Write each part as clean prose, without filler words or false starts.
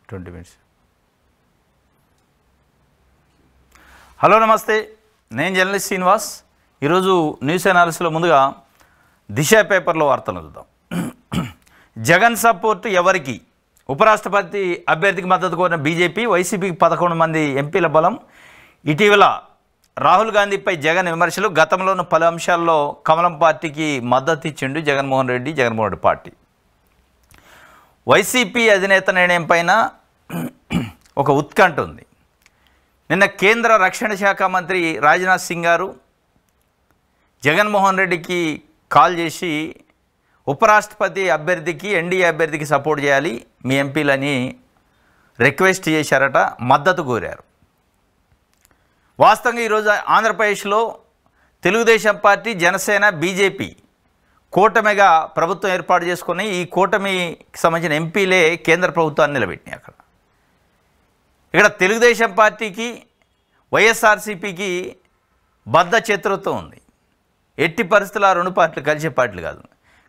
20 minutes. Hello నమస్తే, నేను journalist Srinivas. ఈరోజు న్యూస్ అనాలిసిస్లో ముందుగా దిశ పేపర్లో వార్తలు చూద్దాం. జగన్ సపోర్ట్ ఎవరికి? ఉపరాష్ట్రపతి అభ్యర్థికి మద్దతు కోరిన బీజేపీ, వైసీపీకి 11 మంది ఎంపీల బలం. ఇటీవల రాహుల్ గాంధీపై జగన్ విమర్శలు. గతంలోని పలు అంశాల్లో కమలం పార్టీకి మద్దతు ఇచ్చిండు జగన్మోహన్ రెడ్డి పార్టీ. వైసీపీ అధినేత నిర్ణయం పైన ఒక ఉత్కంఠ ఉంది. నిన్న కేంద్ర రక్షణ శాఖ మంత్రి రాజ్నాథ్ సింగ్ గారు జగన్మోహన్ రెడ్డికి కాల్ చేసి ఉపరాష్ట్రపతి అభ్యర్థికి, ఎన్డీఏ అభ్యర్థికి సపోర్ట్ చేయాలి మీ ఎంపీలని రిక్వెస్ట్ చేశారట, మద్దతు కోరారు. వాస్తవంగా ఈరోజు ఆంధ్రప్రదేశ్లో తెలుగుదేశం పార్టీ, జనసేన, బీజేపీ కూటమిగా ప్రభుత్వం ఏర్పాటు చేసుకుని ఈ కూటమికి సంబంధించిన ఎంపీలే కేంద్ర ప్రభుత్వాన్ని నిలబెట్టినాయి. ఇక్కడ తెలుగుదేశం పార్టీకి, వైఎస్ఆర్సీపీకి బద్ధ శత్రుత్వం ఉంది. ఎట్టి పరిస్థితుల్లో ఆ రెండు పార్టీలు కలిసే పార్టీలు కాదు.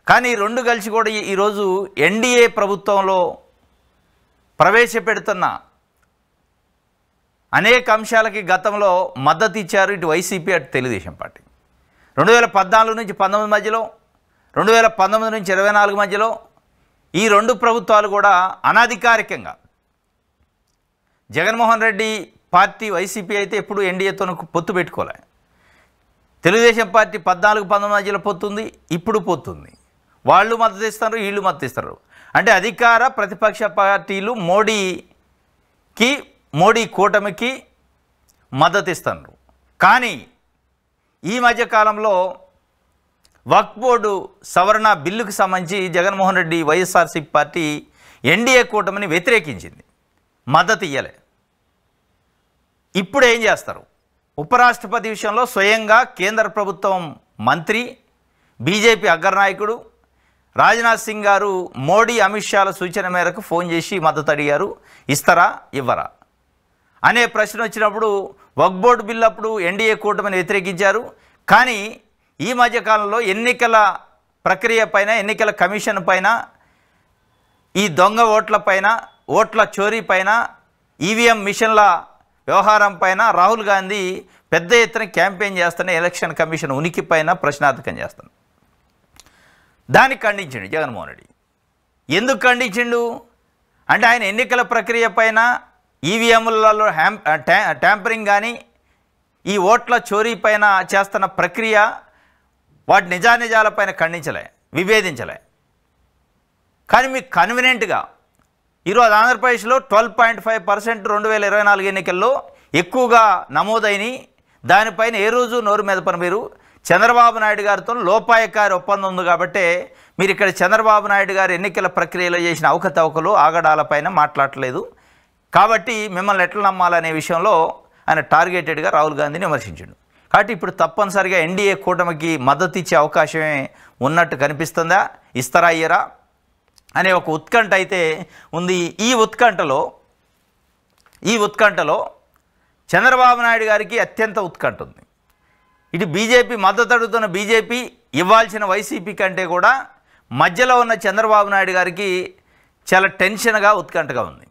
కానీ ఈ రెండు కలిసి కూడా ఈరోజు ఎన్డీఏ ప్రభుత్వంలో ప్రవేశపెడుతున్న అనేక అంశాలకి గతంలో మద్దతు ఇచ్చారు ఇటు వైసీపీ, అటు తెలుగుదేశం పార్టీ. 2014 నుంచి 19 మధ్యలో, 2019 నుంచి 24 మధ్యలో ఈ రెండు ప్రభుత్వాలు కూడా అనాధికారికంగా, జగన్మోహన్ రెడ్డి పార్టీ వైసీపీ అయితే ఎప్పుడు ఎన్డీఏతో పొత్తు పెట్టుకోలే. తెలుగుదేశం పార్టీ 14-19 మధ్యలో పొత్తుంది, ఇప్పుడు పొత్తుంది. వాళ్ళు మద్దతు ఇస్తారు, వీళ్ళు మద్దతు ఇస్తారు. అంటే అధికార ప్రతిపక్ష పార్టీలు మోడీ కూటమికి మద్దతు ఇస్తున్నారు. కానీ ఈ మధ్యకాలంలో వక్ఫ్ బోర్డు సవరణ బిల్లుకు సంబంధించి జగన్మోహన్ రెడ్డి వైఎస్ఆర్సీపీ పార్టీ ఎన్డీఏ కూటమిని వ్యతిరేకించింది, మద్దతు ఇయ్యలే. ఇప్పుడు ఏం చేస్తారు? ఉపరాష్ట్రపతి విషయంలో స్వయంగా కేంద్ర ప్రభుత్వం మంత్రి, బీజేపీ అగ్రనాయకుడు రాజ్నాథ్ సింగ్ గారు మోడీ, అమిత్ షాల సూచన మేరకు ఫోన్ చేసి మద్దతు అడిగారు. ఇస్తారా, ఇవ్వరా అనే ప్రశ్న వచ్చినప్పుడు వక్ఫ్ బోర్డు బిల్లు అప్పుడు ఎన్డీఏ కూటమిని వ్యతిరేకించారు. కానీ ఈ మధ్యకాలంలో ఎన్నికల ప్రక్రియ పైన, ఎన్నికల కమిషన్ పైన, ఈ దొంగ ఓట్ల పైన, ఓట్ల చోరీ పైన, ఈవీఎం మిషన్ల వ్యవహారం పైన రాహుల్ గాంధీ పెద్ద ఎత్తున క్యాంపెయిన్ చేస్తున్న ఎలక్షన్ కమిషన్ ఉనికి పైన ప్రశ్నార్థకం చేస్తుంది. దాన్ని ఖండించిండు జగన్మోహన్ రెడ్డి. ఎందుకు ఖండించిండు అంటే ఆయన ఎన్నికల ప్రక్రియ పైన, ఈవీఎంలలో ట్యాంపరింగ్ కానీ, ఈ ఓట్ల చోరీ పైన చేస్తున్న ప్రక్రియ, వాటి నిజానిజాలపైన ఖండించలే, విభేదించలే. కానీ మీకు కన్వీనియంట్గా ఈరోజు ఆంధ్రప్రదేశ్లో 12.5% 2024 ఎన్నికల్లో ఎక్కువగా నమోదైనవి. దానిపైన ఏ రోజు నోరు మెదపని మీరు చంద్రబాబు నాయుడు గారితో లోపాయకారి ఒప్పందం ఉంది. కాబట్టి మీరు ఇక్కడ చంద్రబాబు నాయుడు గారు ఎన్నికల ప్రక్రియలో చేసిన అవకతవకలు, ఆగడాలపైన మాట్లాడలేదు. కాబట్టి మిమ్మల్ని ఎట్లా నమ్మాలనే విషయంలో ఆయన టార్గెటెడ్గా రాహుల్ గాంధీని విమర్శించాడు. కాబట్టి ఇప్పుడు తప్పనిసరిగా ఎన్డీఏ కూటమికి మద్దతు ఇచ్చే అవకాశమే ఉన్నట్టు కనిపిస్తుందా, ఇస్తారా ఇయ్యరా అనే ఒక ఉత్కంఠ అయితే ఉంది. ఈ ఉత్కంఠలో చంద్రబాబు నాయుడు గారికి అత్యంత ఉత్కంఠ ఉంది. ఇటు బీజేపీ మద్దతు అడుగుతున్న బీజేపీ ఇవ్వాల్సిన వైసీపీ కంటే కూడా మధ్యలో ఉన్న చంద్రబాబు నాయుడు గారికి చాలా టెన్షన్గా, ఉత్కంఠగా ఉంది.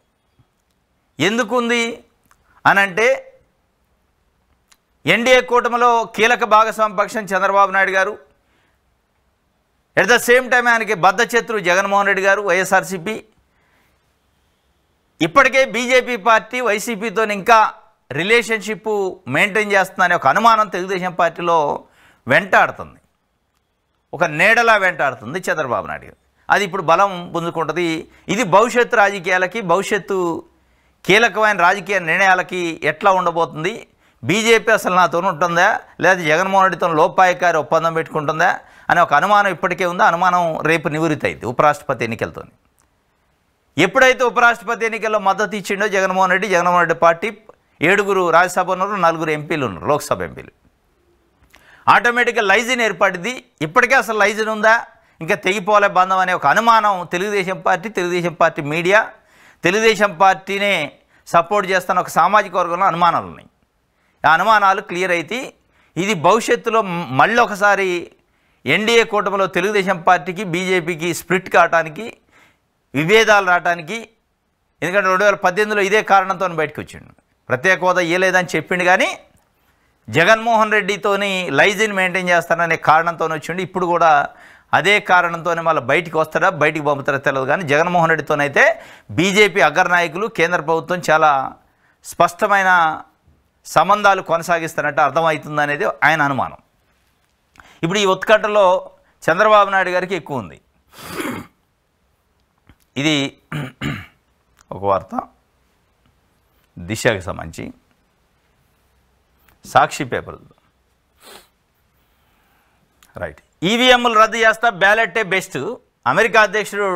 ఎందుకుంది అనంటే ఎన్డీఏ కూటమిలో కీలక భాగస్వామి పక్షం చంద్రబాబు నాయుడు గారు, ఎట్ ద సేమ్ టైం ఆయనకి బద్ధశత్రు జగన్మోహన్ రెడ్డి గారు, వైఎస్ఆర్సీపీ. ఇప్పటికే బీజేపీ పార్టీ వైసీపీతో ఇంకా రిలేషన్షిప్ మెయింటైన్ చేస్తుందనే ఒక అనుమానం తెలుగుదేశం పార్టీలో వెంటాడుతుంది, ఒక నీడలా వెంటాడుతుంది చంద్రబాబు నాయుడు గారు. అది ఇప్పుడు బలం పుంజుకుంటుంది. ఇది భవిష్యత్తు రాజకీయాలకి, భవిష్యత్తు కీలకమైన రాజకీయ నిర్ణయాలకి ఎట్లా ఉండబోతుంది? బీజేపీ అసలు నాతో ఉంటుందా, లేదా జగన్మోహన్ రెడ్డితో లోపాయకారి ఒప్పందం పెట్టుకుంటుందా అనే ఒక అనుమానం ఇప్పటికే ఉంది. అనుమానం రేపు నివృత్తి అయింది ఉపరాష్ట్రపతి ఎన్నికలతో. ఎప్పుడైతే ఉపరాష్ట్రపతి ఎన్నికల్లో మద్దతు ఇచ్చిండో జగన్మోహన్ రెడ్డి పార్టీ 7 రాజ్యసభ ఉన్నారు, 4 ఎంపీలు ఉన్నారు, లోక్సభ ఎంపీలు. ఆటోమేటిక్గా లైజన్ ఏర్పడింది. ఇప్పటికే అసలు లైజన్ ఉందా, ఇంకా తెగిపోలే బంధం అనే ఒక అనుమానం తెలుగుదేశం పార్టీ మీడియా, తెలుగుదేశం పార్టీనే సపోర్ట్ చేస్తున్న ఒక సామాజిక వర్గంలో అనుమానాలు ఉన్నాయి. ఆ అనుమానాలు క్లియర్ అయితే ఇది భవిష్యత్తులో మళ్ళీ ఒకసారి ఎన్డీఏ కూటమిలో తెలుగుదేశం పార్టీకి, బీజేపీకి స్ప్లిట్ కావడానికి, విభేదాలు రావడానికి ఎందుకంటే 2018లో ఇదే కారణంతో బయటకు వచ్చిండు. ప్రత్యేక హోదా ఇవ్వలేదని చెప్పిండు, కానీ జగన్మోహన్ రెడ్డితోని లైజీని మెయింటైన్ చేస్తాననే కారణంతో వచ్చిండు. ఇప్పుడు కూడా అదే కారణంతోనే మళ్ళీ బయటికి వస్తాడా, బయటికి పంపుతారో తెలియదు. కానీ జగన్మోహన్ రెడ్డితోనైతే బీజేపీ అగ్రనాయకులు, కేంద్ర ప్రభుత్వం చాలా స్పష్టమైన సంబంధాలు కొనసాగిస్తున్నట్టు అర్థమవుతుందనేది ఆయన అనుమానం. ఇప్పుడు ఈ ఉత్కంఠలో చంద్రబాబు నాయుడు గారికి ఎక్కువ ఉంది. ఇది ఒక వార్త, దిశకి సంబంధించి సాక్షి పేపర్. రైట్, ఈవీఎంలు రద్దు చేస్తా, బ్యాలెట్టే బెస్ట్. అమెరికా అధ్యక్షుడు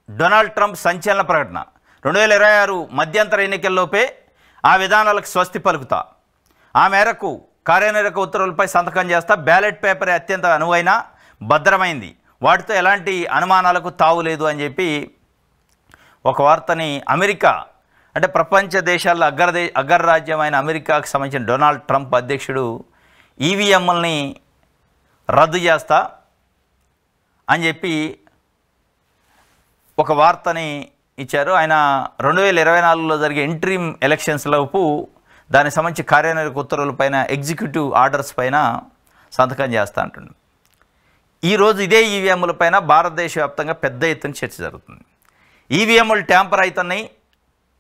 డొనాల్డ్ ట్రంప్ సంచలన ప్రకటన. 2026 మధ్యంతర ఎన్నికల్లోపే ఆ విధానాలకు స్వస్తి పలుకుతా, ఆ మేరకు కార్యనిర్వాహక ఉత్తర్వులపై సంతకం చేస్తా, బ్యాలెట్ పేపరే అత్యంత అనువైన, భద్రమైంది, వాటితో ఎలాంటి అనుమానాలకు తావు లేదు అని చెప్పి ఒక వార్తని అమెరికా, అంటే ప్రపంచ దేశాల్లో అగ్రరాజ్యమైన అమెరికాకు సంబంధించిన డొనాల్డ్ ట్రంప్ అధ్యక్షుడు ఈవీఎంలని రద్దు చేస్తా అని చెప్పి ఒక వార్తని ఇచ్చారు. ఆయన 2024లో జరిగే ఇంట్రీమ్ ఎలక్షన్స్ లోపు దానికి సంబంధించి కార్యనిర్వాహక ఉత్తర్వులపైన, ఎగ్జిక్యూటివ్ ఆర్డర్స్ పైన సంతకం చేస్తా అంటుండు. ఈరోజు ఇదే ఈవీఎంల పైన భారతదేశ వ్యాప్తంగా పెద్ద ఎత్తున చర్చ జరుగుతుంది. ఈవీఎంలు ట్యాంపర్ అవుతున్నాయి.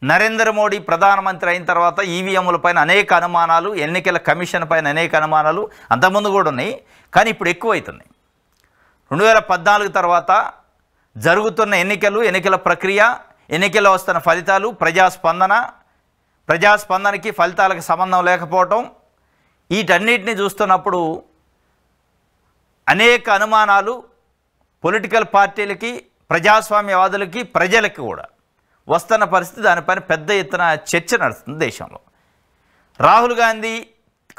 నరేంద్ర మోడీ ప్రధానమంత్రి అయిన తర్వాత ఈవీఎంల పైన అనేక అనుమానాలు, ఎన్నికల కమిషన్ పైన అనేక అనుమానాలు అంతకుముందు కూడా ఉన్నాయి, కానీ ఇప్పుడు ఎక్కువ అవుతున్నాయి. 2014 తర్వాత జరుగుతున్న ఎన్నికల ప్రక్రియ, ఎన్నికల్లో వస్తున్న ఫలితాలు, ప్రజాస్పందనకి ఫలితాలకు సంబంధం లేకపోవటం, వీటన్నిటిని చూస్తున్నప్పుడు అనేక అనుమానాలు పొలిటికల్ పార్టీలకి, ప్రజాస్వామ్యవాదులకి, ప్రజలకి కూడా వస్తున్న పరిస్థితి. దానిపైన పెద్ద ఎత్తున చర్చ నడుస్తుంది దేశంలో. రాహుల్ గాంధీ,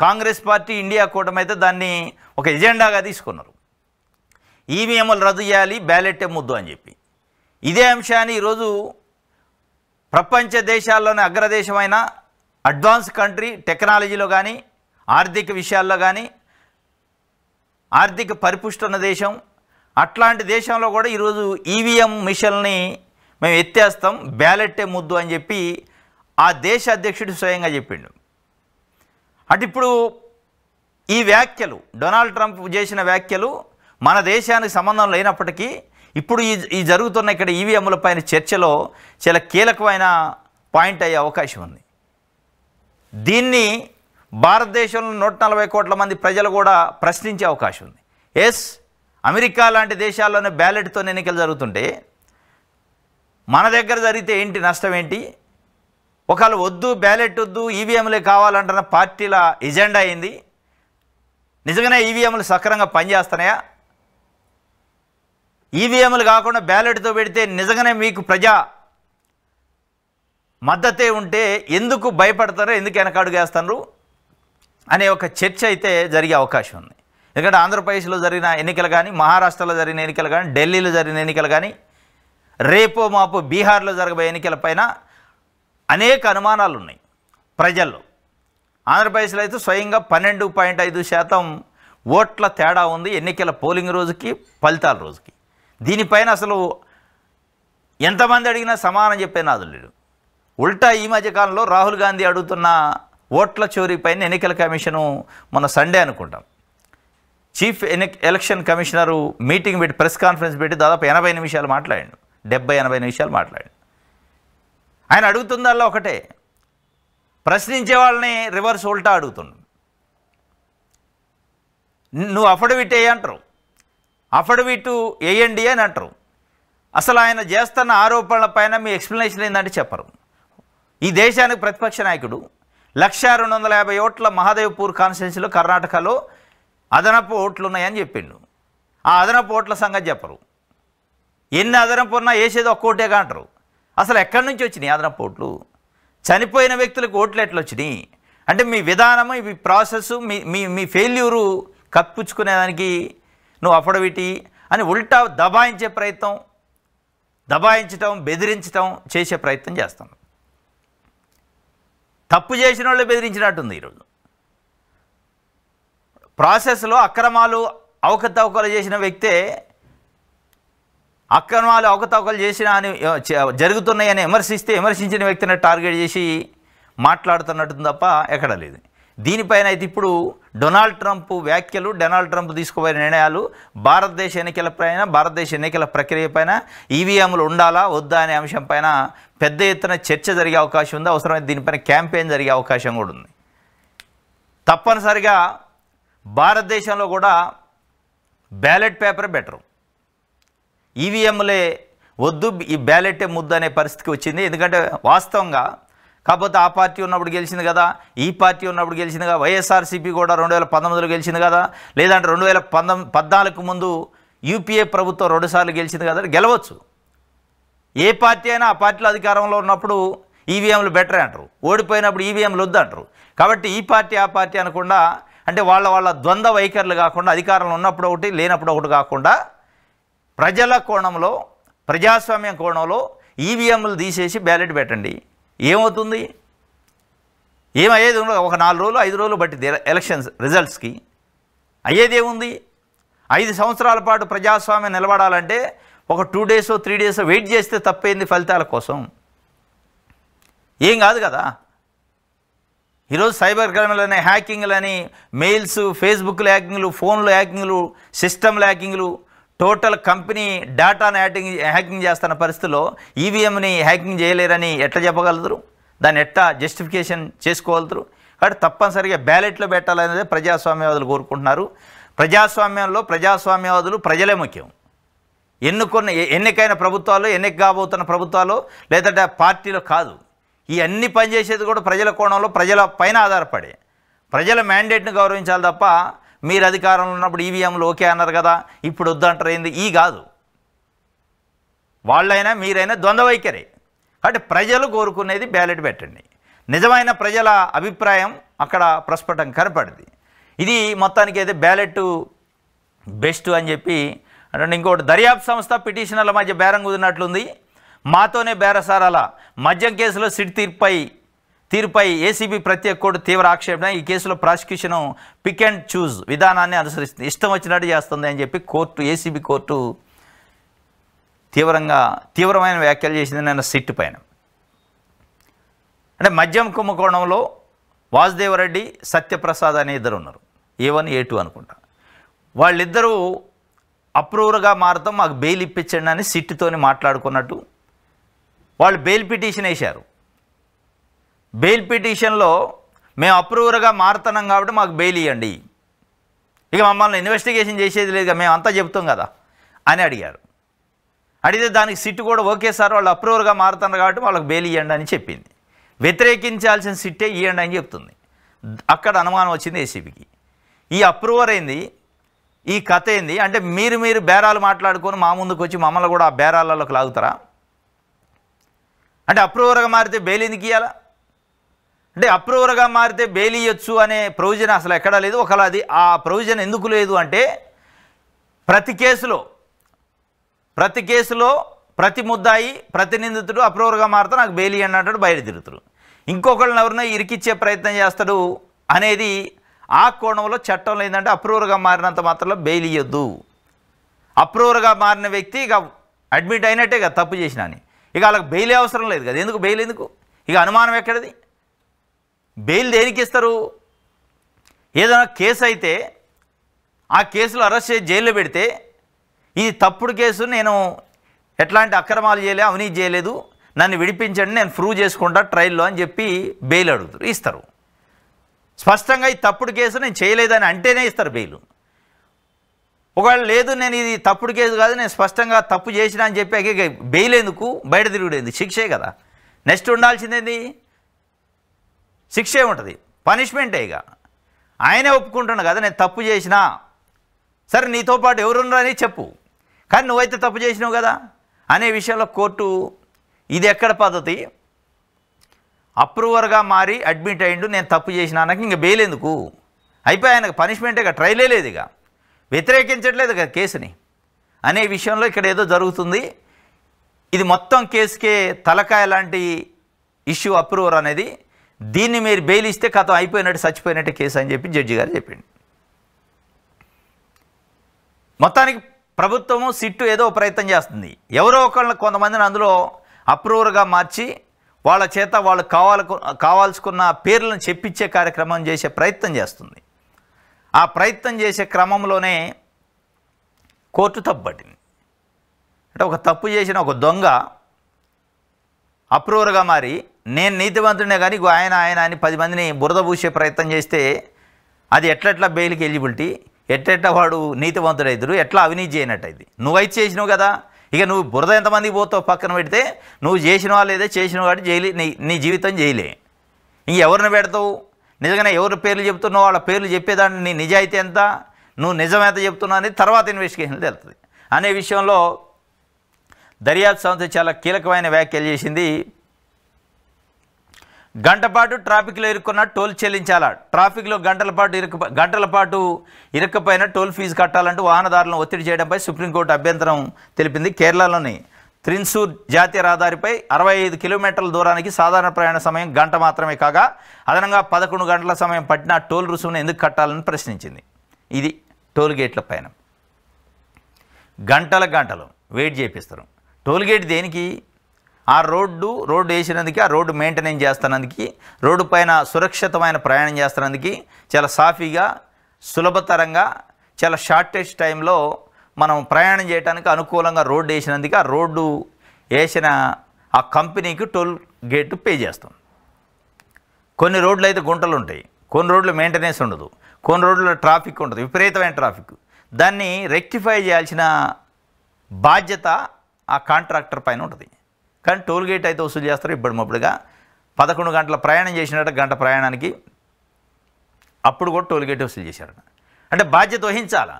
కాంగ్రెస్ పార్టీ, ఇండియా కూటమి అయితే దాన్ని ఒక ఎజెండాగా తీసుకున్నారు. ఈవీఎంలు రద్దు చేయాలి, బ్యాలెట్టే ముద్దు అని చెప్పి. ఇదే అంశాన్ని ఈరోజు ప్రపంచ దేశాల్లోనే అగ్రదేశమైన అడ్వాన్స్ కంట్రీ, టెక్నాలజీలో కానీ, ఆర్థిక విషయాల్లో కానీ, ఆర్థిక పరిపుష్టి ఉన్న దేశం, అట్లాంటి దేశంలో కూడా ఈరోజు ఈవీఎం మిషన్ని మేము ఎత్తేస్తాం, బ్యాలెట్టే ముద్దు అని చెప్పి ఆ దేశ అధ్యక్షుడు స్వయంగా చెప్పిండు. అంటే ఇప్పుడు ఈ వ్యాఖ్యలు, డొనాల్డ్ ట్రంప్ చేసిన వ్యాఖ్యలు మన దేశానికి సంబంధం లేనప్పటికీ ఇప్పుడు ఈ జరుగుతున్న ఇక్కడ ఈవీఎంల పైన చర్చలో చాలా కీలకమైన పాయింట్ అయ్యే అవకాశం ఉంది. దీన్ని భారతదేశంలో 140 కోట్ల మంది ప్రజలు కూడా ప్రశ్నించే అవకాశం ఉంది. అమెరికా లాంటి దేశాల్లోనే బ్యాలెట్తో ఎన్నికలు జరుగుతుంటే మన దగ్గర జరిగితే ఏంటి, నష్టం ఏంటి? ఒకవేళ వద్దు, బ్యాలెట్ వద్దు, ఈవీఎంలే కావాలంటున్న పార్టీల ఎజెండా అయింది. నిజంగానే ఈవీఎంలు సక్రమంగా పనిచేస్తున్నాయా? ఈవీఎంలు కాకుండా బ్యాలెట్తో పెడితే నిజంగానే మీకు ప్రజా మద్దతే ఉంటే ఎందుకు భయపడతారో, ఎందుకు వెనకడుగేస్తారు అనే ఒక చర్చ అయితే జరిగే అవకాశం ఉంది. ఎందుకంటే ఆంధ్రప్రదేశ్లో జరిగిన ఎన్నికలు కానీ, మహారాష్ట్రలో జరిగిన ఎన్నికలు కానీ, ఢిల్లీలో జరిగిన ఎన్నికలు కానీ, రేపో మాపు బీహార్లో జరగబోయే ఎన్నికలపైన అనేక అనుమానాలు ఉన్నాయి ప్రజల్లో. ఆంధ్రప్రదేశ్లో అయితే స్వయంగా 12.5% ఓట్ల తేడా ఉంది ఎన్నికల పోలింగ్ రోజుకి, ఫలితాల రోజుకి. దీనిపైన అసలు ఎంతమంది అడిగినా సమానం చెప్పే నాదులు లేడు. ఉల్టా ఈ మధ్యకాలంలో రాహుల్ గాంధీ అడుగుతున్న ఓట్ల చోరీ పైన ఎన్నికల కమిషను మొన్న సండే అనుకుంటాం చీఫ్ ఎలక్షన్ కమిషనరు మీటింగ్ పెట్టి, ప్రెస్ కాన్ఫరెన్స్ పెట్టి దాదాపు 80 నిమిషాలు మాట్లాడాడు. 70-80 నిమిషాలు మాట్లాడాడు. ఆయన అడుగుతుందల్లా ఒకటే, ప్రశ్నించే వాళ్ళని రివర్స్ ఉల్టా అడుగుతుండు. నువ్వు అఫిడవిట్ వేయంటారు, అఫిడవిట్ వేయండి అని అంటారు. అసలు ఆయన చేస్తున్న ఆరోపణల పైన మీ ఎక్స్ప్లెనేషన్ ఏంటంటే చెప్పరు. ఈ దేశానికి ప్రతిపక్ష నాయకుడు 1,250 ఓట్ల మహాదేవ్పూర్ కాన్స్టిట్యున్సీలో కర్ణాటకలో అదనపు ఓట్లు ఉన్నాయని చెప్పిండు. ఆ అదనపు ఓట్ల సంగతి చెప్పరు. ఎన్ని అదనపు ఉన్నా వేసేది ఒక్కోటేగా అంటారు. అసలు ఎక్కడి నుంచి వచ్చినాయి అదనపు ఓట్లు? చనిపోయిన వ్యక్తులకు ఓట్లు ఎట్లా వచ్చినాయి? అంటే మీ విధానము, మీ ప్రాసెస్, మీ ఫెయిల్యూరు కప్పించుకునేదానికి నువ్వు అఫిడవిట్ అని ఉల్టా దబాయించటం, బెదిరించటం చేసే ప్రయత్నం చేస్తాం. తప్పు చేసిన వాళ్ళే బెదిరించినట్టుంది ఈరోజు. ప్రాసెస్లో అక్రమాలు, అవకతవకలు చేసిన వ్యక్తే అక్రమాలు అవకతవకలు చేసిన అని జరుగుతున్నాయని విమర్శించిన వ్యక్తిని టార్గెట్ చేసి మాట్లాడుతున్నట్టు తప్ప ఎక్కడ లేదు. దీనిపైన అయితే ఇప్పుడు డొనాల్డ్ ట్రంప్ వ్యాఖ్యలు, డొనాల్డ్ ట్రంప్ తీసుకుపోయిన నిర్ణయాలు భారతదేశ ఎన్నికల ప్రక్రియ పైన ఈవీఎంలు ఉండాలా వద్దా అనే అంశం పైన పెద్ద ఎత్తున చర్చ జరిగే అవకాశం ఉంది. అవసరమైతే దీనిపైన క్యాంపెయిన్ జరిగే అవకాశం కూడా ఉంది. తప్పనిసరిగా భారతదేశంలో కూడా బ్యాలెట్ పేపర్ బెటరు, ఈవీఎంలే వద్దు, ఈ బ్యాలెటే ముద్దు అనే పరిస్థితికి వచ్చింది. ఎందుకంటే వాస్తవంగా కాకపోతే ఆ పార్టీ ఉన్నప్పుడు గెలిచింది కదా, ఈ పార్టీ ఉన్నప్పుడు గెలిచింది కదా, వైఎస్ఆర్సీపీ కూడా 2019లో గెలిచింది కదా, లేదంటే 2014 ముందు యూపీఏ ప్రభుత్వం 2 సార్లు గెలిచింది కదా, గెలవచ్చు. ఏ పార్టీ అయినా ఆ పార్టీలో అధికారంలో ఉన్నప్పుడు ఈవీఎంలు బెటరే అంటారు, ఓడిపోయినప్పుడు ఈవీఎంలు వద్దు అంటారు. కాబట్టి ఈ పార్టీ ఆ పార్టీ అనకుండా, అంటే వాళ్ళ ద్వంద్వ వైఖరులు కాకుండా, అధికారంలో ఉన్నప్పుడు ఒకటి లేనప్పుడు ఒకటి కాకుండా ప్రజల కోణంలో, ప్రజాస్వామ్యం కోణంలో ఈవీఎంలు తీసేసి బ్యాలెట్ పెట్టండి. ఏమవుతుంది? ఏమయ్యేది ఉండదు. ఒక 4 రోజులు 5 రోజులు బట్టి ఎలక్షన్స్ రిజల్ట్స్కి అయ్యేదేముంది? 5 సంవత్సరాల పాటు ప్రజాస్వామ్యం నిలబడాలంటే ఒక 2 days 3 days వెయిట్ చేస్తే తప్పేంది ఫలితాల కోసం? ఏం కాదు కదా. ఈరోజు సైబర్ క్రైమ్లని, హ్యాకింగ్లని, మెయిల్స్, ఫేస్బుక్లో హ్యాకింగ్లు, ఫోన్లో హ్యాకింగ్లు, సిస్టమ్ల హ్యాకింగ్లు, టోటల్ కంపెనీ డేటాను హ్యాకింగ్ చేస్తున్న పరిస్థితుల్లో ఈవీఎంని హ్యాకింగ్ చేయలేరని ఎట్లా చెప్పగలుగుతారు? దాన్ని ఎట్లా జస్టిఫికేషన్ చేసుకోగలుగుతారు? కాబట్టి తప్పనిసరిగా బ్యాలెట్లో పెట్టాలనేది ప్రజాస్వామ్యవాదులు కోరుకుంటున్నారు. ప్రజాస్వామ్యంలో ప్రజాస్వామ్యవాదులు ప్రజలే ముఖ్యం. ఎన్నికైన ప్రభుత్వాలు, ఎన్నిక కాబోతున్న ప్రభుత్వాలు లేదంటే పార్టీలు కాదు. ఈ అన్ని పనిచేసేది కూడా ప్రజల కోణంలో, ప్రజల పైన ఆధారపడే. ప్రజల మ్యాండేట్ని గౌరవించాలి తప్ప మీరు అధికారంలో ఉన్నప్పుడు ఈవీఎంలు ఓకే అన్నారు కదా, ఇప్పుడు వద్దంటారు ఏంది? ఈ కాదు. వాళ్ళైనా మీరైనా ద్వంద్వ వైఖరే. కాబట్టి ప్రజలు కోరుకునేది బ్యాలెట్ పెట్టండి. నిజమైన ప్రజల అభిప్రాయం అక్కడ ప్రస్ఫుటం కనపడింది. ఇది మొత్తానికి అయితే బ్యాలెట్ బెస్ట్ అని చెప్పి అంటే. ఇంకోటి, దర్యాప్తు సంస్థ పిటిషనర్ల మధ్య బేరం కుదిరినట్లుంది. మాతోనే బేరసారాల మద్యం కేసులో సిట్ తీర్పుపై ఏసీబీ ప్రత్యేక కోర్టు తీవ్ర ఆక్షేపణ. ఈ కేసులో ప్రాసిక్యూషన్ పిక్ అండ్ చూజ్ విధానాన్ని అనుసరిస్తుంది, ఇష్టం వచ్చినట్టు చేస్తుంది అని చెప్పి ఏసీబీ కోర్టు తీవ్రమైన వ్యాఖ్యలు చేసింది నిన్న సిట్ పైన. అంటే మద్యం కుంభకోణంలో వాసుదేవరెడ్డి, సత్యప్రసాద్ అనే ఇద్దరు ఉన్నారు, A1 A2 అనుకుంటా. వాళ్ళిద్దరూ అప్రూవర్గా మారతాం, మాకు బెయిల్ ఇప్పించండి అని సిట్తోని మాట్లాడుకున్నట్టు వాళ్ళు బెయిల్ పిటిషన్ వేశారు. బెయిల్ పిటిషన్లో మేము అప్రూవర్గా మారుతున్నాం కాబట్టి మాకు బెయిల్ ఇవ్వండి, ఇక మమ్మల్ని ఇన్వెస్టిగేషన్ చేసేది లేదు, మేము అంతా చెప్తాం కదా అని అడిగారు. అడిగితే దానికి సిట్ కూడా ఓకే సార్, వాళ్ళు అప్రూవర్గా మారుతున్నారు కాబట్టి వాళ్ళకి బెయిల్ ఇవ్వండి అని చెప్పింది. వ్యతిరేకించాల్సిన సిట్టే ఇవ్వండి అని చెప్తుంది. అక్కడ అనుమానం వచ్చింది ఏసీబీకి. ఈ అప్రూవర్ ఏంది, ఈ కథ ఏంది అంటే మీరు బేరాలు మాట్లాడుకొని మా ముందుకు వచ్చి మమ్మల్ని కూడా ఆ బేరాలలోకి లాగుతారా? అంటే అప్రూవర్గా మారితే బెయిల్ ఎందుకు ఇవ్వాలా? అంటే అప్రూవర్గా మారితే బెయిల్ ఇవ్వచ్చు అనే ప్రొవిజన్ అసలు ఎక్కడా లేదు. ఒకవేళ అది ఆ ప్రొవిజన్ ఎందుకు లేదు అంటే ప్రతి కేసులో ప్రతి ముద్దాయి, ప్రతి నిందితుడు అప్రూవర్గా మారితే నాకు బెయిల్ ఇవ్వండి అంటాడు, బయట తిరుగుతాడు. ఇంకొకళ్ళని ఎవరినో ఇరికిచ్చే ప్రయత్నం చేస్తాడు అనేది ఆ కోణంలో చట్టంలో ఏంటంటే అప్రూవర్గా మారినంత మాత్రంలో బెయిల్ ఇవ్వద్దు. అప్రూవర్గా మారిన వ్యక్తి ఇక అడ్మిట్ అయినట్టే కదా తప్పు చేసినా అని, ఇక వాళ్ళకి బెయిల్ అవసరం లేదు కదా. ఎందుకు బెయిల్? ఎందుకు? ఇక అనుమానం ఎక్కడిది? బెయిల్ దేనికి ఇస్తారు? ఏదైనా కేసు అయితే ఆ కేసులో అరెస్ట్ చేసి జైల్లో పెడితే ఇది తప్పుడు కేసు, నేను ఎట్లాంటి అక్రమాలు చేయలేదు, అవినీతి చేయలేదు, నన్ను విడిపించండి, నేను ప్రూవ్ చేసుకుంటా ట్రయల్లో అని చెప్పి బెయిల్ అడుగుతారు, ఇస్తారు. స్పష్టంగా ఈ తప్పుడు కేసు నేను చేయలేదని అంటేనే ఇస్తారు బెయిల్. ఒకవేళ లేదు నేను ఇది తప్పుడు కేసు కాదు, నేను స్పష్టంగా తప్పు చేసినా అని చెప్పి బెయిల్ ఎందుకు? బయట తిరుగుడేంది? శిక్షే కదా. నెక్స్ట్ ఉండాల్సిందేంది? శిక్షే ఉంటుంది, పనిష్మెంటే. ఇక ఆయనే ఒప్పుకుంటున్నాడు కదా నేను తప్పు చేసినా, సరే నీతో పాటు ఎవరున్నారని చెప్పు, కానీ నువ్వైతే తప్పు చేసినావు కదా అనే విషయంలో కోర్టు ఇది ఎక్కడ పద్ధతి? అప్రూవర్గా మారి అడ్మిట్ అయ్యిండు, నేను తప్పు చేసినానికి ఇంక బెయిల్ ఎందుకు? అయిపోయి ఆయనకు పనిష్మెంటే, ఇక ట్రైలే లేదు, ఇక వ్యతిరేకించట్లేదు కదా కేసుని అనే విషయంలో ఇక్కడ ఏదో జరుగుతుంది. ఇది మొత్తం కేసుకే తలకాయ లాంటి ఇష్యూ అప్రూవర్ అనేది. దీన్ని మీరు బెయిల్ ఇస్తే కథం అయిపోయినట్టు, చచ్చిపోయినట్టు కేసు అని చెప్పి జడ్జి గారు చెప్పిండు. మొత్తానికి ప్రభుత్వము సిట్టు ఏదో ప్రయత్నం చేస్తుంది. ఎవరో ఒకళ్ళని కొంతమందిని అందులో అప్రూవర్గా మార్చి వాళ్ళ చేత వాళ్ళు కావాల్సుకున్న పేర్లను చెప్పించే కార్యక్రమం చేసే ప్రయత్నం చేస్తుంది. ఆ ప్రయత్నం చేసే క్రమంలోనే కోర్టు తప్పుపట్టింది. అంటే ఒక తప్పు చేసిన ఒక దొంగ అప్రూవర్గా మారి నేను నీతివంతుడినే కానీ ఆయన అని 10 మందిని బురద పూసే ప్రయత్నం చేస్తే అది ఎట్లా బెయిల్కి ఎలిజిబిలిటీ, ఎట్లా వాడు నీతివంతుడైతుడు, ఎట్లా అవినీతి చేయనట్టయితే నువ్వైతే చేసినావు కదా. ఇక నువ్వు బురద ఎంతమందికి పోతావు పక్కన పెడితే నువ్వు చేసినవా లేదా, చేసినవు కాబట్టి జైలు నీ జీవితం జైలే. ఇంకెవరిని పెడతావు? నిజంగానే ఎవరి పేర్లు చెప్తున్నావు వాళ్ళ పేర్లు చెప్పేదాన్ని నీ నిజాయితీ ఎంత, నువ్వు నిజం ఎంత చెప్తున్నావు అనేది తర్వాత ఇన్వెస్టిగేషన్ తెలుస్తుంది అనే విషయంలో దర్యాప్తు సంస్థ చాలా కీలకమైన వ్యాఖ్యలు చేసింది. గంట పాటు ట్రాఫిక్లో ఇరుక్కున్న టోల్ చెల్లించాలా, ట్రాఫిక్లో గంటల పాటు ఇరుక్కుపోయిన టోల్ ఫీజు కట్టాలంటూ వాహనదారులను ఒత్తిడి చేయడంపై సుప్రీంకోర్టు అభ్యంతరం తెలిపింది. కేరళలోని త్రిన్సూర్ జాతీయ రహదారిపై 65 కిలోమీటర్ల దూరానికి సాధారణ ప్రయాణ సమయం గంట మాత్రమే కాగా అదనంగా 11 గంటల సమయం పట్టిన టోల్ రుసుమును ఎందుకు కట్టాలని ప్రశ్నించింది. ఇది టోల్ గేట్ల పైన గంటలు వెయిట్ చేపిస్తారు. టోల్ గేట్ దేనికి? ఆ రోడ్డు వేసినందుకు, ఆ రోడ్డు మెయింటెనెన్స్ చేస్తున్నందుకు, రోడ్డు పైన సురక్షితమైన ప్రయాణం చేస్తున్నందుకు, చాలా సాఫీగా సులభతరంగా చాలా షార్టెస్ట్ టైంలో మనం ప్రయాణం చేయడానికి అనుకూలంగా రోడ్డు వేసినందుకు ఆ రోడ్డు వేసిన ఆ కంపెనీకి టోల్ గేట్ పే చేస్తాం. కొన్ని రోడ్లు అయితే గుంటలు ఉంటాయి, కొన్ని రోడ్లు మెయింటెనెన్స్ ఉండదు, కొన్ని రోడ్లలో ట్రాఫిక్ ఉంటుంది, విపరీతమైన ట్రాఫిక్. దాన్ని రెక్టిఫై చేయాల్సిన బాధ్యత ఆ కాంట్రాక్టర్ పైన ఉంటుంది. కానీ టోల్ గేట్ అయితే వసూలు చేస్తారు ఇప్పటిమప్పుడుగా. 11 గంటల ప్రయాణం చేసినట్టు గంట ప్రయాణానికి అప్పుడు కూడా టోల్ గేట్ వసూలు చేశారట. అంటే బాధ్యత వహించాలా?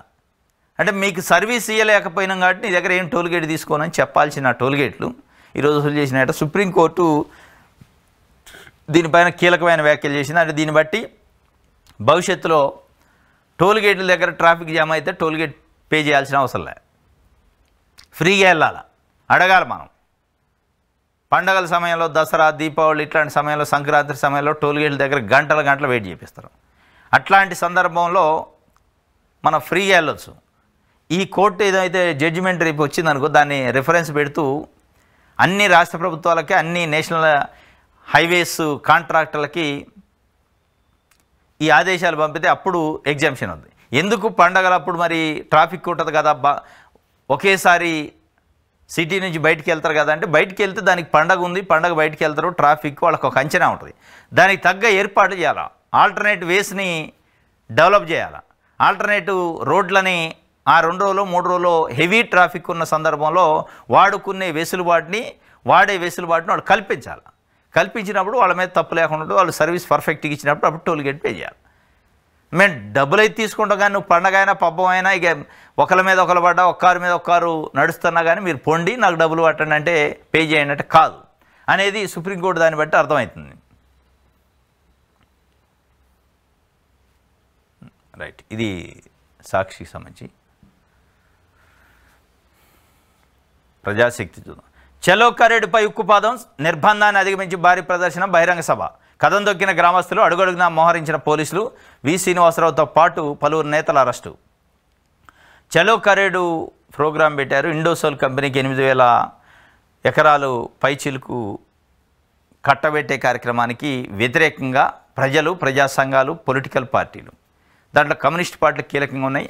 అంటే మీకు సర్వీస్ ఇవ్వలేకపోయినాం కాబట్టి నీ దగ్గర ఏం టోల్ గేట్ తీసుకోనని చెప్పాల్సిన టోల్ గేట్లు ఈరోజు వసూలు చేసినట్టు సుప్రీంకోర్టు దీనిపైన కీలకమైన వ్యాఖ్యలు చేసింది. అంటే దీన్ని బట్టి భవిష్యత్తులో టోల్ గేట్ల దగ్గర ట్రాఫిక్ జామ్ అయితే టోల్ గేట్ పే చేయాల్సిన అవసరం లేదు, ఫ్రీగా వెళ్ళాలి. అడగాలి మనం. పండగల సమయంలో దసరా, దీపావళి ఇట్లాంటి సమయంలో, సంక్రాంతి సమయంలో టోల్ గేట్ల దగ్గర గంటలు వెయిట్ చేపిస్తారు. అట్లాంటి సందర్భంలో మనం ఫ్రీగా వెళ్ళొచ్చు. ఈ కోర్టు ఏదైతే జడ్జిమెంట్ రేపు వచ్చిందనుకో దాన్ని రిఫరెన్స్ పెడుతూ అన్ని రాష్ట్ర ప్రభుత్వాలకి, అన్ని నేషనల్ హైవేస్ కాంట్రాక్టర్లకి ఈ ఆదేశాలు పంపితే అప్పుడు ఎగ్జామ్షన్ ఉంది. ఎందుకు పండగలప్పుడు మరి ట్రాఫిక్ ఉంటుంది కదా, ఒకేసారి సిటీ నుంచి బయటికి వెళ్తారు కదా అంటే, బయటికి వెళ్తే దానికి పండగ ఉంది, పండగ బయటికి వెళ్తారు, ట్రాఫిక్ వాళ్ళకి ఒక అంచనా ఉంటుంది. దానికి తగ్గ ఏర్పాటు చేయాలా, ఆల్టర్నేట్ వేస్ని డెవలప్ చేయాలా, ఆల్టర్నేటివ్ రోడ్లని ఆ 2 రోజులు 3 రోజులు హెవీ ట్రాఫిక్ ఉన్న సందర్భంలో వాడే వెసులుబాటుని వాళ్ళు కల్పించాలి. కల్పించినప్పుడు వాళ్ళ మీద తప్పు లేకుండా వాళ్ళు సర్వీస్ పర్ఫెక్ట్గా ఇచ్చినప్పుడు అప్పుడు టోల్ గేట్ పే చేయాలి. మేము డబ్బులు అయితే తీసుకుంటాం కానీ నువ్వు పండగ అయినా పబ్బం అయినా ఇక ఒకరి మీద ఒకరు పడ్డా, ఒక్కరి మీద ఒక్కరు నడుస్తున్నా కానీ మీరు పొండి నాకు డబ్బులు పట్టండి అంటే పే చేయండి అంటే కాదు అనేది సుప్రీంకోర్టు దాన్ని బట్టి అర్థమవుతుంది. రైట్, ఇది సాక్షికి సంబంధించి. ప్రజాశక్తి చూద్దాం. చలో కరేడుపై ఉక్కుపాదం, నిర్బంధాన్ని అధిగమించి భారీ ప్రదర్శన, బహిరంగ సభ. కథం దొక్కిన గ్రామస్తులు, అడుగడుగునా మోహరించిన పోలీసులు, వి శ్రీనివాసరావుతో పాటు పలువురు నేతల అరెస్టు. చలో కరేడు ప్రోగ్రాం పెట్టారు. ఇండోసోల్ కంపెనీకి 8,000 ఎకరాలు పైచిలుకు కట్టబెట్టే కార్యక్రమానికి వ్యతిరేకంగా ప్రజలు, ప్రజా సంఘాలు, పొలిటికల్ పార్టీలు, దాంట్లో కమ్యూనిస్ట్ పార్టీలు కీలకంగా ఉన్నాయి.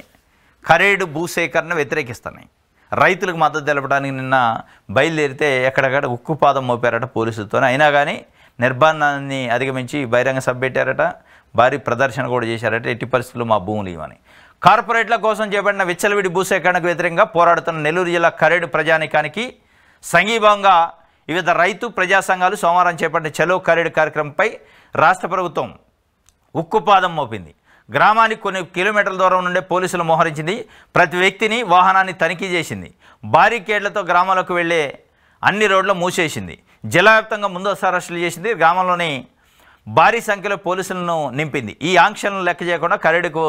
కరేడు భూసేకరణ వ్యతిరేకిస్తున్నాయి. రైతులకు మద్దతు తెలపడానికి నిన్న బయలుదేరితే ఎక్కడెక్కడ ఉక్కుపాదం మోపారట పోలీసులతో. అయినా కానీ నిర్బంధాన్ని అధిగమించి బహిరంగ సభ పెట్టారట, భారీ ప్రదర్శన కూడా చేశారట. ఎట్టి పరిస్థితుల్లో మా భూములు ఇవ్వని. కార్పొరేట్ల కోసం చేపట్టిన విచ్చలవిడి భూసేకరణకు వ్యతిరేకంగా పోరాడుతున్న నెల్లూరు జిల్లా కరేడు ప్రజానికానికి సంఘీభావంగా వివిధ రైతు ప్రజా సంఘాలు సోమవారం చేపట్టిన చలో కరేడు కార్యక్రమంపై రాష్ట్ర ప్రభుత్వం ఉక్కుపాదం మోపింది. గ్రామానికి కొన్ని కిలోమీటర్ల దూరం నుండే పోలీసులు మోహరించింది. ప్రతి వ్యక్తిని, వాహనాన్ని తనిఖీ చేసింది. బారికేడ్లతో గ్రామాలకు వెళ్లే అన్ని రోడ్లు మూసేసింది. జిల్లావ్యాప్తంగా ముందస్తు అరెస్టులు చేసింది. గ్రామంలోని భారీ సంఖ్యలో పోలీసులను నింపింది. ఈ ఆంక్షలను లెక్క చేయకుండా కరేడుకు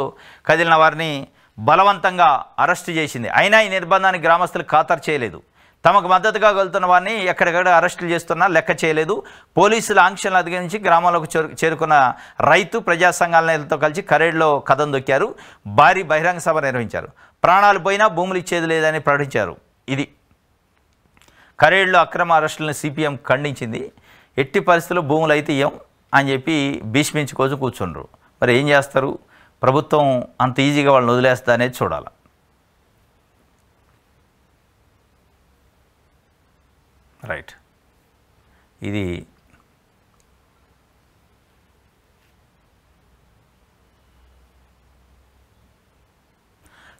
కదిలిన వారిని బలవంతంగా అరెస్టు చేసింది. అయినా ఈ నిర్బంధాన్ని గ్రామస్తులు ఖాతరు చేయలేదు. తమకు మద్దతుగా వెళ్తున్న వారిని ఎక్కడెక్కడ అరెస్టులు చేస్తున్నా లెక్క చేయలేదు. పోలీసుల ఆంక్షలను అధిగమించి గ్రామాలకు చేరుకున్న రైతు ప్రజా సంఘాల నేతలతో కలిసి కరేడ్లో కదం దొక్కారు. భారీ బహిరంగ సభ నిర్వహించారు. ప్రాణాలు పోయినా భూములు ఇచ్చేది లేదని ప్రకటించారు. ఇది కరేడ్లో అక్రమ అరెస్టులను సిపిఎం ఖండించింది. ఎట్టి పరిస్థితుల్లో భూములు అయితే ఇయ్యం అని చెప్పి భీష్మించుకోవచ్చు కూర్చుండ్రు. మరి ఏం చేస్తారు? ప్రభుత్వం అంత ఈజీగా వాళ్ళని వదిలేస్తా అనేది చూడాలి. రైట్, ఇది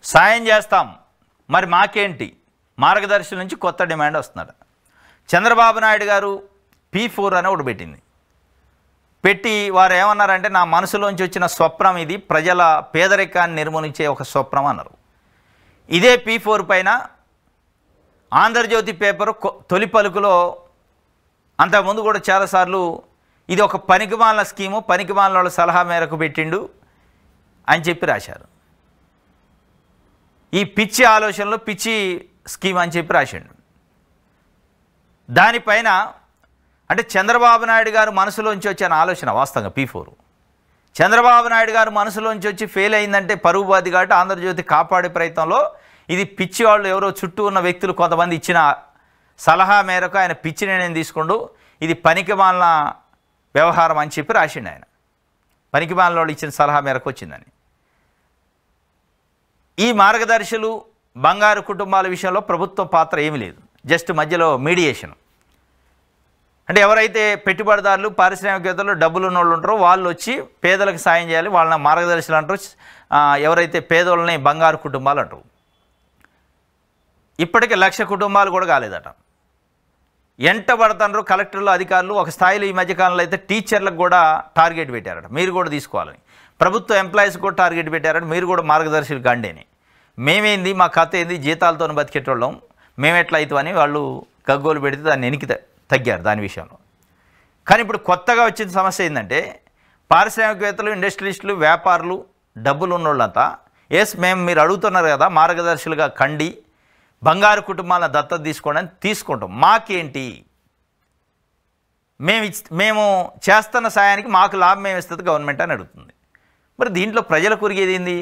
సాయం చేస్తాం మరి మాకేంటి మార్గదర్శి నుంచి కొత్త డిమాండ్ వస్తున్నాడు. చంద్రబాబు నాయుడు గారు P4 అని ఒకటి పెట్టి వారు ఏమన్నారంటే, నా మనసులోంచి వచ్చిన స్వప్నం ఇది, ప్రజల పేదరికాన్ని నిర్మూలించే ఒక స్వప్నం అన్నారు. ఇదే P4 పైన ఆంధ్రజ్యోతి పేపరు తొలి పలుకులో అంతకుముందు కూడా చాలాసార్లు ఇది ఒక పనికిమాలిన స్కీము, పనికిమాలిన వాళ్ళ సలహా మేరకు పెట్టిండు అని చెప్పి రాశారు. ఈ పిచ్చి ఆలోచనలు పిచ్చి స్కీమ్ అని చెప్పి రాసిండు. దానిపైన అంటే చంద్రబాబు నాయుడు గారు మనసులోంచి వచ్చిన ఆలోచన వాస్తవంగా P4 చంద్రబాబు నాయుడు గారు మనసులోంచి వచ్చి ఫెయిల్ అయిందంటే పరువు బాధి కాబట్టి ఆంధ్రజ్యోతి కాపాడే ప్రయత్నంలో ఇది పిచ్చి వాళ్ళు ఎవరో చుట్టూ ఉన్న వ్యక్తులు కొంతమంది ఇచ్చిన సలహా మేరకు ఆయన పిచ్చి నిర్ణయం తీసుకుంటూ ఇది పనికిమాలిన వ్యవహారం అని చెప్పి రాసిండు. ఆయన పనికిమాలిన వాళ్ళు ఇచ్చిన సలహా మేరకు వచ్చిందని. ఈ మార్గదర్శులు బంగారు కుటుంబాల విషయంలో ప్రభుత్వ పాత్ర ఏమీ లేదు, జస్ట్ మధ్యలో మీడియేషన్. అంటే ఎవరైతే పెట్టుబడిదారులు పారిశ్రామికవేత్తలు డబ్బులు ఉన్న వాళ్ళు ఉంటారో వాళ్ళు వచ్చి పేదలకు సాయం చేయాలి, వాళ్ళని మార్గదర్శులు అంటారు. ఎవరైతే పేదోళ్ళని బంగారు కుటుంబాలు అంటారు. ఇప్పటికే 1,00,000 కుటుంబాలు కూడా కాలేదట. ఎంట పడుతున్నారు కలెక్టర్లు అధికారులు. ఒక స్థాయిలో ఈ మధ్యకాలంలో అయితే టీచర్లకు కూడా టార్గెట్ పెట్టారట, మీరు కూడా తీసుకోవాలని. ప్రభుత్వ ఎంప్లాయీస్ కూడా టార్గెట్ పెట్టారట, మీరు కూడా మార్గదర్శులు కండేని. మేమేంది, మా కథ ఏంది, జీతాలతో బతికేటోళ్ళం, మేమెట్లా అవుతామని వాళ్ళు గగ్గోలు పెడితే దాన్ని వెనక్కి తగ్గారు దాని విషయంలో. కానీ ఇప్పుడు కొత్తగా వచ్చిన సమస్య ఏంటంటే, పారిశ్రామికవేత్తలు, ఇండస్ట్రియలిస్టులు, వ్యాపారులు, డబ్బులు ఉన్నోళ్ళంతా మేము మీరు అడుగుతున్నారు కదా మార్గదర్శులుగా కండి బంగారు కుటుంబాలను దత్తత తీసుకోండి అని తీసుకుంటాం. మాకేంటి, మేము చేస్తున్న సాయానికి మాకు లాభం మేము ఇస్తుంది గవర్నమెంట్ అని అడుగుతుంది. మరి దీంట్లో ప్రజలకు ఉరిగేది ఏంది?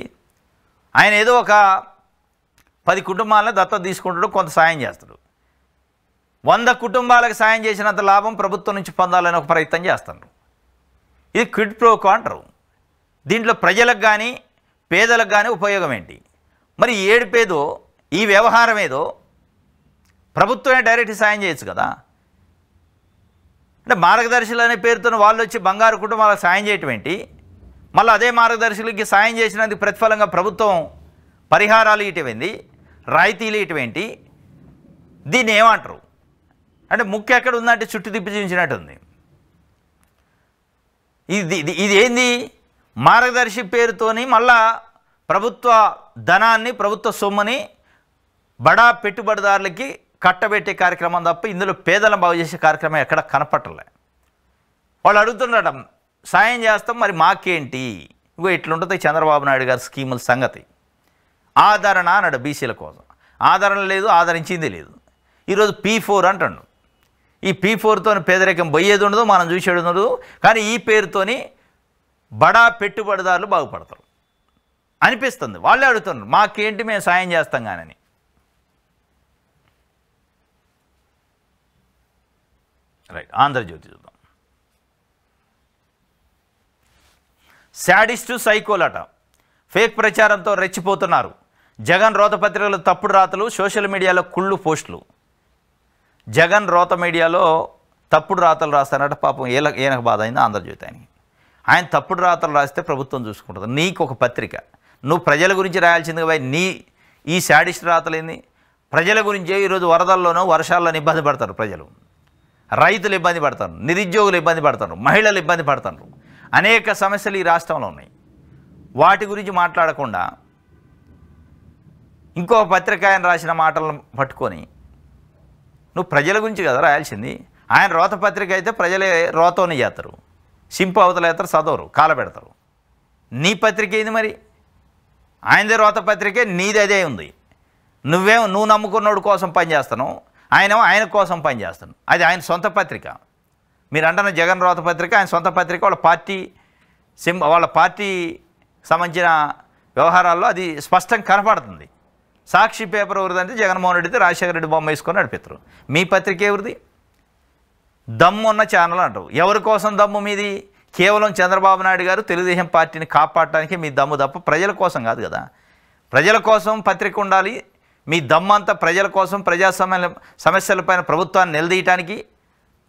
ఆయన ఏదో ఒక 10 కుటుంబాలను దత్తత తీసుకుంటాడు, కొంత సాయం చేస్తాడు. 100 కుటుంబాలకు సాయం చేసినంత లాభం ప్రభుత్వం నుంచి పొందాలని ఒక ప్రయత్నం చేస్తున్నారు. ఇది క్విడ్ ప్రో క్వో అంటారు. దీంట్లో ప్రజలకు కానీ పేదలకు కానీ ఉపయోగం ఏంటి? మరి ఏడుపేదో ఈ వ్యవహారం ఏదో ప్రభుత్వమే డైరెక్ట్ సాయం చేయొచ్చు కదా. అంటే మార్గదర్శులు అనే పేరుతో వాళ్ళు వచ్చి బంగారు కుటుంబాలకు సాయం చేయటం ఏంటి? మళ్ళీ అదే మార్గదర్శులకి సాయం చేసినందుకు ప్రతిఫలంగా ప్రభుత్వం పరిహారాలు ఇటువంటిది, రాయితీలు ఇటువంటి. దీన్ని ఏమంటారు? అంటే ముఖ్య ఎక్కడ ఉందంటే చుట్టూ తిప్పి చూపించినట్టుంది. ఇది ఏంది? మార్గదర్శి పేరుతోని మళ్ళా ప్రభుత్వ ధనాన్ని, ప్రభుత్వ సొమ్ముని బడా పెట్టుబడిదారులకి కట్టబెట్టే కార్యక్రమం తప్ప ఇందులో పేదలను బాగు చేసే కార్యక్రమం ఎక్కడ కనపట్టలే. వాళ్ళు అడుగుతున్నాడు సాయం చేస్తాం మరి మాకేంటి? ఇగో ఇట్లుంటుంది చంద్రబాబు నాయుడు గారి స్కీముల సంగతి. ఆదరణ అన్నాడు బీసీల కోసం, ఆదరణ లేదు, ఆదరించింది లేదు. ఈరోజు P4 అంటాడు. ఈ P4తో పేదరికం పోయేది ఉండదు, మనం చూసేది ఉండదు. కానీ ఈ పేరుతోని బడా పెట్టుబడిదారులు బాగుపడతారు అనిపిస్తుంది. వాళ్ళే అడుగుతున్నారు మాకేంటి, మేము సాయం చేస్తాం కానీ. రైట్, ఆంధ్రజ్యోతి చూద్దాం. శాడిస్టు సైకోలట ఫేక్ ప్రచారంతో రెచ్చిపోతున్నారు. జగన్ రోత పత్రికలు తప్పుడు రాతలు, సోషల్ మీడియాలో కుళ్ళు పోస్టులు. జగన్ రోత మీడియాలో తప్పుడు రాతలు రాస్తారట. పాపం ఏనకు బాధ అయింది ఆంధ్రజ్యోతి ఆయనకి. ఆయన తప్పుడు రాతలు రాస్తే ప్రభుత్వం చూసుకుంటుంది. నీకు ఒక పత్రిక, నువ్వు ప్రజల గురించి రాయాల్సింది పోయి నీ ఈ శాడిస్ట్ రాతలేంది? ప్రజల గురించే ఈరోజు వరదల్లోనూ వర్షాల్లోనూ ఇబ్బంది పడతారు ప్రజలు, రైతులు ఇబ్బంది పడతారు, నిరుద్యోగులు ఇబ్బంది పడతారు, మహిళలు ఇబ్బంది పడతారు. అనేక సమస్యలు ఈ రాష్ట్రంలో ఉన్నాయి. వాటి గురించి మాట్లాడకుండా ఇంకో పత్రిక ఆయన రాసిన మాటలను పట్టుకొని నువ్వు ప్రజల గురించి కదా రాయాల్సింది. ఆయన రోత పత్రిక అయితే ప్రజలే రోతోని చేస్తారు, సింపు అవతల చేస్తారు, చదవరు, కాలబెడతారు. నీ పత్రిక ఏంది మరి? ఆయనదే రోత పత్రికే, నీది అదే ఉంది. నువ్వు నమ్ముకున్నోడు కోసం పనిచేస్తాను, ఆయన కోసం పనిచేస్తాడు. అది ఆయన సొంత పత్రిక. మీరు అంటున్న జగన్ రాత పత్రిక ఆయన సొంత పత్రిక. వాళ్ళ పార్టీ సంబంధించిన వ్యవహారాల్లో అది స్పష్టంగా కనపడుతుంది. సాక్షి పేపర్ ఎవరిదంటే జగన్మోహన్ రెడ్డితో రాజశేఖర రెడ్డి బొమ్మ వేసుకొని నడిపిస్తారు. మీ పత్రిక ఎవరిది? దమ్ము ఉన్న ఛానల్ అంటారు. ఎవరి కోసం దమ్ము మీది? కేవలం చంద్రబాబు నాయుడు గారు తెలుగుదేశం పార్టీని కాపాడటానికి మీ దమ్ము తప్ప ప్రజల కోసం కాదు కదా. ప్రజల కోసం పత్రిక ఉండాలి. మీ దమ్మంతా ప్రజల కోసం, సమస్యలపైన ప్రభుత్వాన్ని నిలదీయటానికి,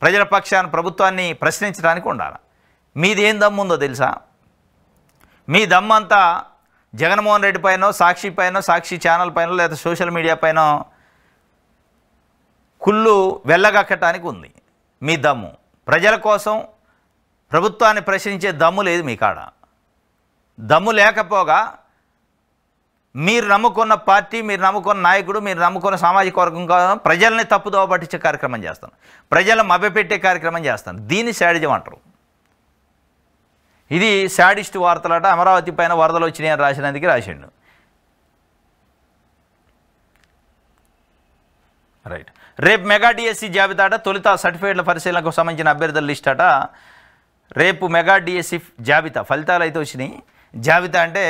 ప్రజల పక్షాన్ని ప్రభుత్వాన్ని ప్రశ్నించడానికి ఉండాలి. మీది ఏం దమ్ము ఉందో తెలుసా? మీ దమ్మంతా జగన్మోహన్ రెడ్డి పైన, సాక్షి పైన, సాక్షి ఛానల్ పైన, లేదా సోషల్ మీడియా పైన కుళ్ళు వెళ్ళగక్కటానికి ఉంది మీ దమ్ము. ప్రజల కోసం ప్రభుత్వాన్ని ప్రశ్నించే దమ్ము లేదు మీ కాడ. దమ్ము లేకపోగా మీరు నమ్ముకున్న పార్టీ, మీరు నమ్ముకున్న నాయకుడు, మీరు నమ్ముకున్న సామాజిక వర్గం కోసం ప్రజల్ని తప్పుదోవ పట్టించే కార్యక్రమం చేస్తాను, ప్రజలను మభ్యపెట్టే కార్యక్రమం చేస్తాను. దీన్ని శాడిజం అంటారు. ఇది శాడిస్ట్ వార్తలట. అమరావతి పైన వరదలు వచ్చినాయని రాసినందుకు రాసిండు. రైట్. రేపు మెగా డిఎస్సి జాబితా అట. తొలుత సర్టిఫికేట్ల పరిశీలనకు సంబంధించిన అభ్యర్థుల లిస్ట్ అట. రేపు మెగా డిఎస్సి జాబితా ఫలితాలు అయితే వచ్చినాయి. జాబితా అంటే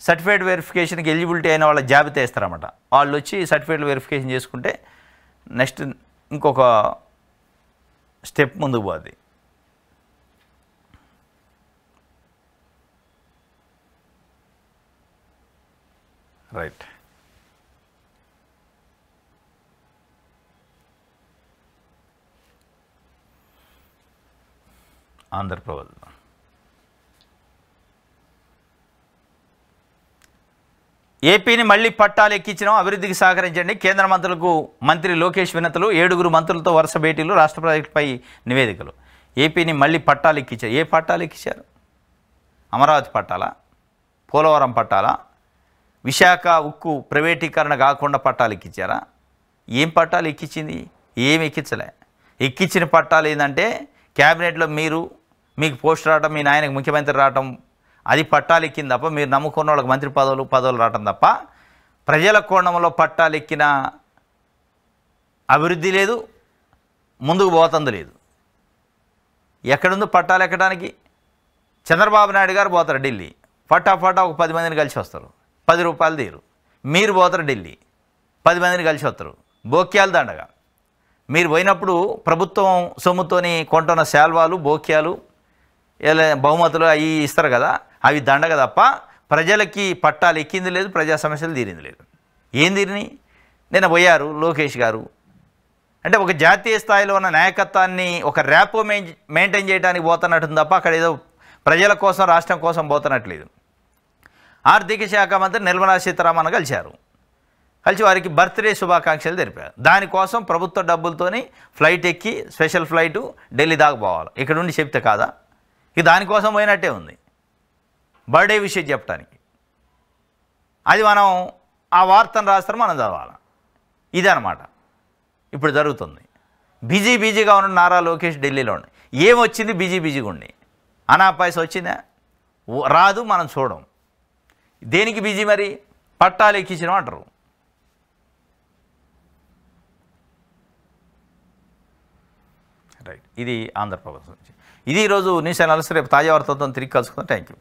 సర్టిఫికేట్ వెరిఫికేషన్కి ఎలిజిబిలిటీ అయిన వాళ్ళ జాబితా ఇస్తారన్నమాట. వాళ్ళు వచ్చి సర్టిఫికేట్లు వెరిఫికేషన్ చేసుకుంటే నెక్స్ట్ ఇంకొక స్టెప్ ముందుకు పోద్ది. రైట్. ఆంధ్రప్రదేశ్ ఏపీని మళ్లీ పట్టాలు ఎక్కించడం, అభివృద్ధికి సహకరించండి. కేంద్ర మంత్రి లోకేష్ వినతులు. 7 మంత్రులతో వరుస భేటీలు, రాష్ట్ర ప్రాజెక్టుపై నివేదికలు. ఏపీని మళ్లీ పట్టాలు ఎక్కించారు. ఏ పట్టాలు ఎక్కించారు? అమరావతి పట్టాలా? పోలవరం పట్టాలా? విశాఖ ఉక్కు ప్రైవేటీకరణ కాకుండా పట్టాలు ఎక్కించారా? ఏం పట్టాలు ఎక్కించింది? ఏం ఎక్కించలే. ఎక్కించిన పట్టాలు ఏంటంటే క్యాబినెట్లో మీకు పోస్ట్ రావటం, మీ నాయనకు ముఖ్యమంత్రి రావటం, అది పట్టాలు ఎక్కింది తప్ప మీరు నమ్ముకున్న వాళ్ళకి మంత్రి పదవులు రావటం తప్ప ప్రజల కోణంలో పట్టాలు ఎక్కిన అభివృద్ధి లేదు, ముందుకు పోతుంది లేదు. ఎక్కడుందో పట్టాలు ఎక్కడానికి? చంద్రబాబు నాయుడు గారు పోతారు ఢిల్లీ, ఫటాఫటా ఒక 10 మందిని కలిసి వస్తారు, 10 రూపాయలు తీరు. మీరు పోతారు ఢిల్లీ, 10 మందిని కలిసి వస్తారు, బోక్యాలు దండగా. మీరు పోయినప్పుడు ప్రభుత్వం సొమ్ముతోని కొంటున్న శాల్వాలు, బోక్యాలు, బహుమతులు అవి ఇస్తారు కదా, అవి దండగ తప్ప ప్రజలకి పట్టాలు ఎక్కింది లేదు, ప్రజా సమస్యలు తీరింది లేదు. ఏం తీరినాయి? నిన్న పోయారు లోకేష్ గారు. అంటే ఒక జాతీయ స్థాయిలో ఉన్న నాయకత్వాన్ని ఒక ర్యాపో మెయింటైన్ చేయడానికి పోతున్నట్టుంది తప్ప అక్కడ ఏదో ప్రజల కోసం, రాష్ట్రం కోసం పోతున్నట్లేదు. ఆర్థిక శాఖ మంత్రి నిర్మలా సీతారామన్ కలిశారు. కలిసి వారికి బర్త్డే శుభాకాంక్షలు తెలిపారు. దానికోసం ప్రభుత్వ డబ్బులతోని ఫ్లైట్ ఎక్కి, స్పెషల్ ఫ్లైటు ఢిల్లీ దాకా పోవాలి. ఇక్కడ నుండి చెప్తే కాదా? ఇక దానికోసం పోయినట్టే ఉంది, బర్త్డే విషయం చెప్పడానికి. అది మనం ఆ వార్తను రాస్తారు, మనం చదవాలి. ఇదనమాట ఇప్పుడు జరుగుతుంది. బిజీగా ఉన్న నారా లోకేష్ ఢిల్లీలో ఉండి ఏమొచ్చింది? బిజీగా ఉండి అనాపాయస వచ్చిందా? రాదు, మనం చూడం. దేనికి బిజీ మరి? పట్టాలు ఎక్కించడం అంటారు. రైట్. ఇది ఆంధ్రప్రదేశ్ నుంచి. ఇది ఈరోజు న్యూస్ అనాలిసిస్. రేపు తాజా వార్తలతో తిరిగి కలుసుకుందాం. Thank you.